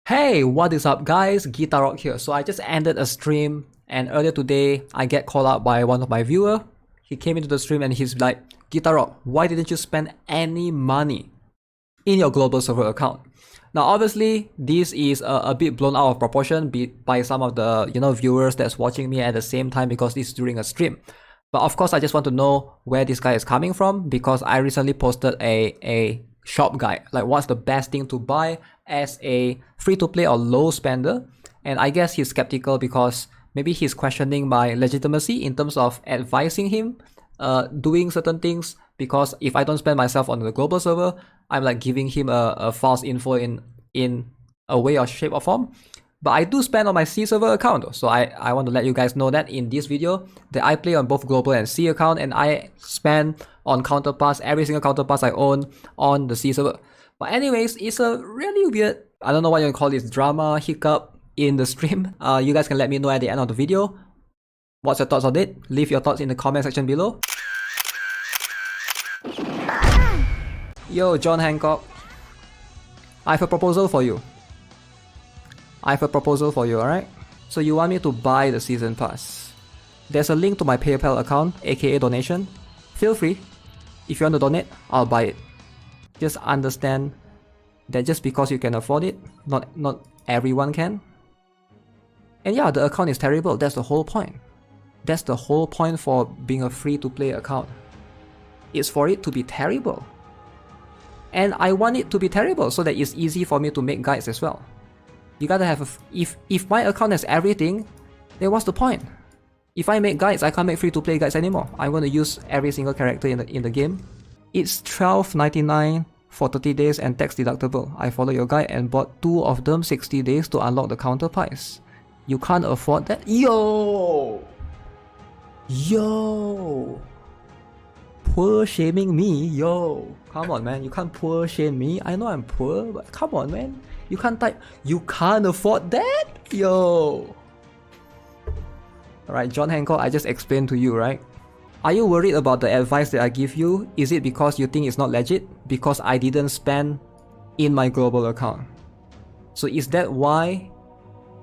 Hey, what is up guys? GuitarRock here. So I just ended a stream and earlier today I get called out by one of my viewer. He came into the stream and he's like, GuitarRock, why didn't you spend any money in your global server account? Now obviously this is a bit blown out of proportion by some of the viewers that's watching me at the same time because this is during a stream. But of course I just want to know where this guy is coming from because I recently posted a shop guide, like what's the best thing to buy as a free-to-play or low spender. And I guess he's skeptical because maybe he's questioning my legitimacy in terms of advising him doing certain things, because if I don't spend myself on the global server, I'm like giving him a false info in a way or shape or form. But I do spend on my C server account though. So I want to let you guys know that in this video that I play on both global and C account, and I spend on counterparts, every single counterparts I own on the C server. But anyways, it's a really weird, I don't know what you call this, drama hiccup in the stream. You guys can let me know at the end of the video. What's your thoughts on it? Leave your thoughts in the comment section below. Yo, John Hancock. I have a proposal for you. Alright? So you want me to buy the season pass. There's a link to my PayPal account, aka donation. Feel free. If you want to donate, I'll buy it. Just understand that just because you can afford it, not everyone can. And yeah, the account is terrible. That's the whole point. That's the whole point for being a free-to-play account. It's for it to be terrible. And I want it to be terrible so that it's easy for me to make guides as well. You gotta have if my account has everything, then what's the point? If I make guides, I can't make free-to-play guides anymore. I'm gonna use every single character in the game. It's $12.99 for 30 days and tax deductible. I followed your guide and bought 2 of them 60 days to unlock the counter pies. You can't afford that? Yo! Poor shaming me, yo. Come on man, you can't poor shame me. I know I'm poor, but come on man. You can't type, you can't afford that? Yo! Alright, John Hancock, I just explained to you, right? Are you worried about the advice that I give you? Is it because you think it's not legit? Because I didn't spend in my global account. So is that why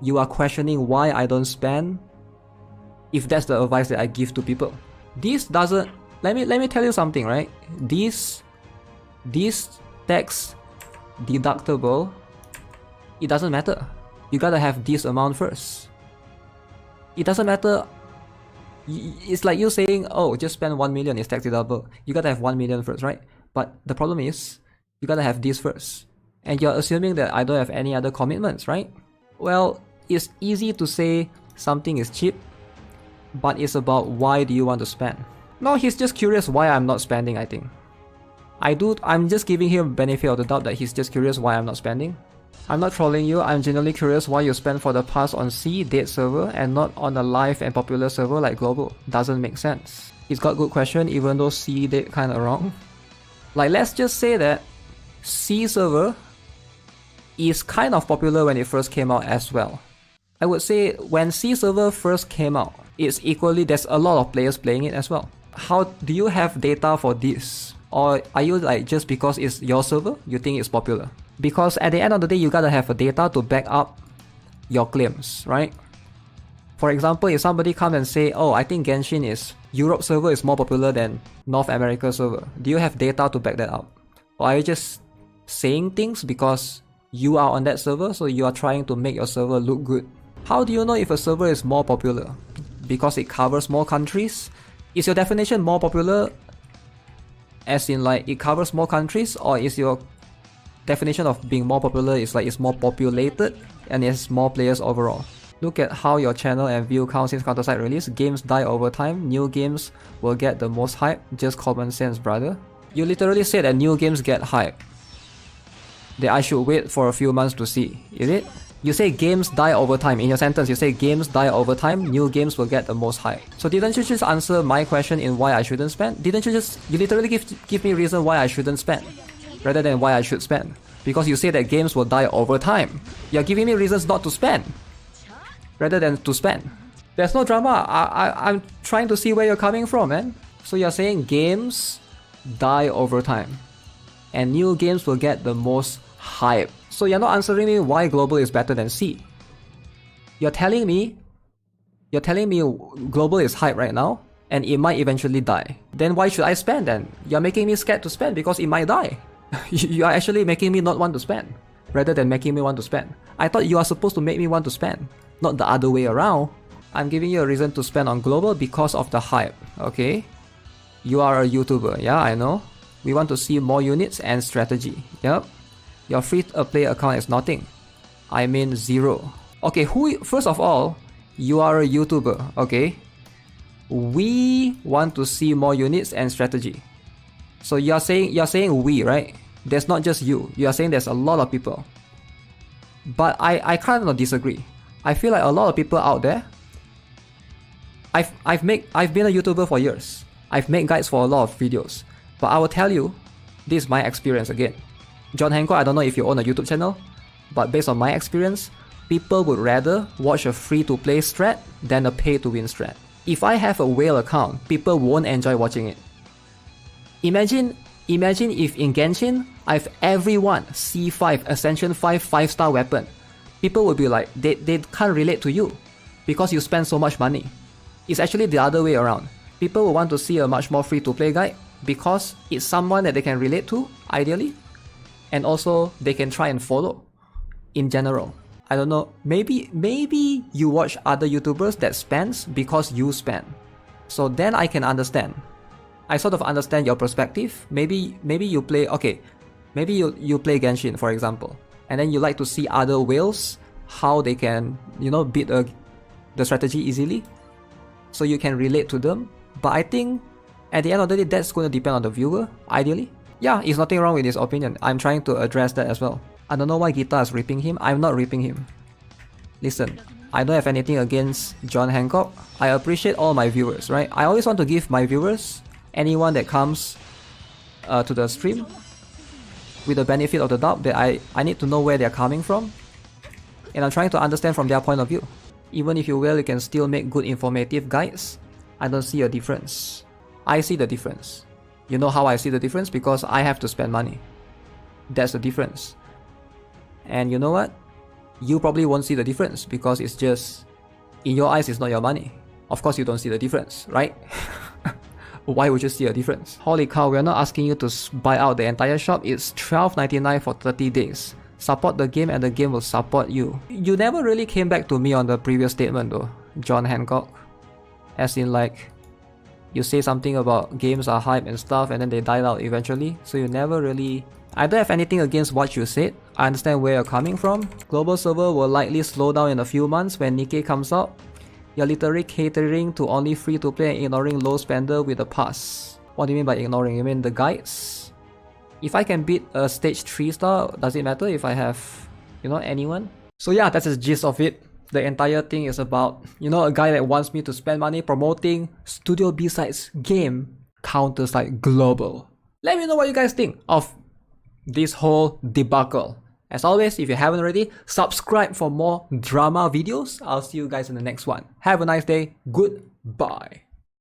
you are questioning why I don't spend? If that's the advice that I give to people. This doesn't, let me tell you something, right? This tax deductible, it doesn't matter. You gotta have this amount first. It doesn't matter. It's like you saying, oh, just spend 1 million is tax deductible. You gotta have 1 million first, right? But the problem is, you gotta have this first. And you're assuming that I don't have any other commitments, right? Well, it's easy to say something is cheap, but it's about why do you want to spend. No, he's just curious why I'm not spending, I think. I'm just giving him benefit of the doubt that he's just curious why I'm not spending. I'm not trolling you, I'm genuinely curious why you spend for the pass on C dead server and not on a live and popular server like global. Doesn't make sense. He's got good question even though C dead kinda wrong. Like let's just say that C server is kind of popular when it first came out as well. I would say when C server first came out, it's equally, there's a lot of players playing it as well. How do you have data for this? Or are you like just because it's your server, you think it's popular? Because at the end of the day, you gotta have a data to back up your claims, right? For example, if somebody comes and say, oh, I think Genshin is Europe server is more popular than North America server. Do you have data to back that up? Or are you just saying things because you are on that server, so you are trying to make your server look good? How do you know if a server is more popular? Because it covers more countries? Is your definition more popular as in like it covers more countries, or is your definition of being more popular is like it's more populated and it has more players overall? Look at how your channel and view count since Counter-Strike release. Games die over time. New games will get the most hype. Just common sense, brother. You literally said that new games get hype. That I should wait for a few months to see. Is it? You say games die over time. In your sentence, you say games die over time. New games will get the most hype. So didn't you just answer my question in why I shouldn't spend? Didn't you just... You literally give me reason why I shouldn't spend, rather than why I should spend. Because you say that games will die over time. You're giving me reasons not to spend, rather than to spend. There's no drama. I'm trying to see where you're coming from, man. So you're saying games die over time, and new games will get the most hype. So you're not answering me why global is better than C. You're telling me global is hype right now and it might eventually die. Then why should I spend then? You're making me scared to spend because it might die. You are actually making me not want to spend rather than making me want to spend. I thought you are supposed to make me want to spend, not the other way around. I'm giving you a reason to spend on global because of the hype, okay? You are a YouTuber, yeah, I know. We want to see more units and strategy, yep. Your free-to-play account is nothing. I mean 0. Okay, first of all, you are a YouTuber, okay? We want to see more units and strategy. So you're saying we, right? There's not just you. You are saying there's a lot of people. But I kind of disagree. I feel like a lot of people out there. I've been a YouTuber for years. I've made guides for a lot of videos. But I will tell you, this is my experience again. John Hancock, I don't know if you own a YouTube channel, but based on my experience, people would rather watch a free-to-play strat than a pay-to-win strat. If I have a whale account, people won't enjoy watching it. Imagine if in Genshin, I have everyone C5, Ascension 5, 5-star weapon. People would be like, they can't relate to you because you spend so much money. It's actually the other way around. People will want to see a much more free-to-play guide because it's someone that they can relate to, ideally, and also they can try and follow in general. I don't know, maybe you watch other YouTubers that spends because you spend. So then I can understand. I sort of understand your perspective. Maybe you play, okay, maybe you play Genshin, for example, and then you like to see other whales, how they can, beat the strategy easily, so you can relate to them. But I think at the end of the day, that's going to depend on the viewer, ideally. Yeah, it's nothing wrong with his opinion. I'm trying to address that as well. I don't know why Guitar is ripping him. I'm not ripping him. Listen, I don't have anything against John Hancock. I appreciate all my viewers, right? I always want to give my viewers, anyone that comes to the stream, with the benefit of the doubt, that I need to know where they're coming from. And I'm trying to understand from their point of view. Even if you will, you can still make good informative guides. I don't see a difference. I see the difference. You know how I see the difference? Because I have to spend money. That's the difference. And you know what? You probably won't see the difference because it's just, in your eyes, it's not your money. Of course you don't see the difference, right? Why would you see a difference? Holy cow, we're not asking you to buy out the entire shop. It's $12.99 for 30 days. Support the game and the game will support you. You never really came back to me on the previous statement though, John Hancock. As in like, you say something about games are hype and stuff and then they died out eventually. So you never really... I don't have anything against what you said. I understand where you're coming from. Global server will likely slow down in a few months when Nikkei comes out. You're literally catering to only free-to-play and ignoring low spender with a pass. What do you mean by ignoring? You mean the guides? If I can beat a stage 3 star, does it matter if I have, anyone? So yeah, that's the gist of it. The entire thing is about, a guy that wants me to spend money promoting Studio B-Sides game counters like global. Let me know what you guys think of this whole debacle. As always, if you haven't already, subscribe for more drama videos. I'll see you guys in the next one. Have a nice day. Goodbye.